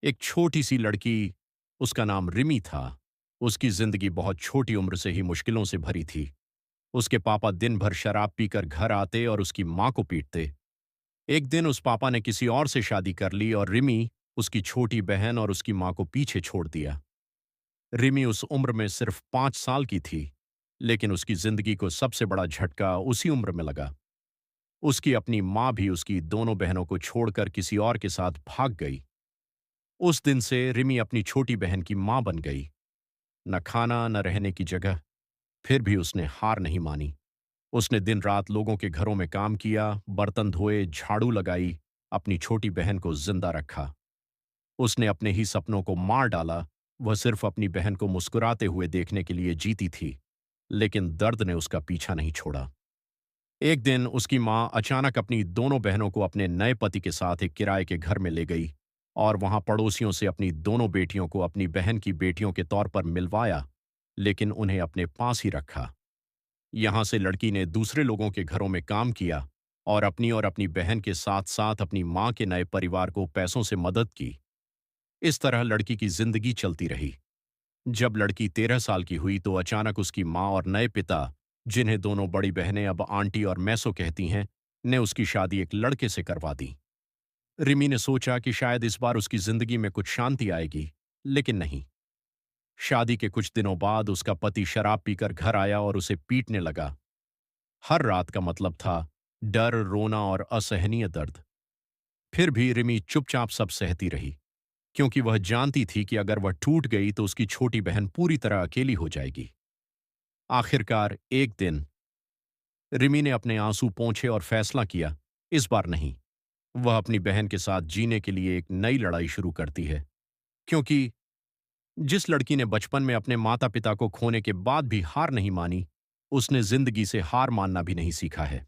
एक छोटी सी लड़की, उसका नाम रिमी था। उसकी जिंदगी बहुत छोटी उम्र से ही मुश्किलों से भरी थी। उसके पापा दिन भर शराब पीकर घर आते और उसकी माँ को पीटते। एक दिन उस पापा ने किसी और से शादी कर ली और रिमी, उसकी छोटी बहन और उसकी माँ को पीछे छोड़ दिया। रिमी उस उम्र में सिर्फ 5 साल की थी, लेकिन उसकी जिंदगी को सबसे बड़ा झटका उसी उम्र में लगा। उसकी अपनी माँ भी उसकी दोनों बहनों को छोड़कर किसी और के साथ भाग गई। उस दिन से रिमी अपनी छोटी बहन की माँ बन गई। न खाना न रहने की जगह, फिर भी उसने हार नहीं मानी। उसने दिन रात लोगों के घरों में काम किया, बर्तन धोए, झाड़ू लगाई, अपनी छोटी बहन को जिंदा रखा। उसने अपने ही सपनों को मार डाला। वह सिर्फ अपनी बहन को मुस्कुराते हुए देखने के लिए जीती थी, लेकिन दर्द ने उसका पीछा नहीं छोड़ा। एक दिन उसकी माँ अचानक अपनी दोनों बहनों को अपने नए पति के साथ एक किराए के घर में ले गई और वहां पड़ोसियों से अपनी दोनों बेटियों को अपनी बहन की बेटियों के तौर पर मिलवाया, लेकिन उन्हें अपने पास ही रखा। यहां से लड़की ने दूसरे लोगों के घरों में काम किया और अपनी बहन के साथ साथ अपनी माँ के नए परिवार को पैसों से मदद की। इस तरह लड़की की जिंदगी चलती रही। जब लड़की 13 साल की हुई तो अचानक उसकी माँ और नए पिता, जिन्हें दोनों बड़ी बहनें अब आंटी और मैसो कहती हैं, ने उसकी शादी एक लड़के से करवा दी। रिमी ने सोचा कि शायद इस बार उसकी जिंदगी में कुछ शांति आएगी, लेकिन नहीं। शादी के कुछ दिनों बाद उसका पति शराब पीकर घर आया और उसे पीटने लगा। हर रात का मतलब था डर, रोना और असहनीय दर्द। फिर भी रिमी चुपचाप सब सहती रही, क्योंकि वह जानती थी कि अगर वह टूट गई तो उसकी छोटी बहन पूरी तरह अकेली हो जाएगी। आखिरकार एक दिन रिमी ने अपने आंसू पोंछे और फैसला किया, इस बार नहीं। वह अपनी बहन के साथ जीने के लिए एक नई लड़ाई शुरू करती है, क्योंकि जिस लड़की ने बचपन में अपने माता पिता को खोने के बाद भी हार नहीं मानी, उसने जिंदगी से हार मानना भी नहीं सीखा है।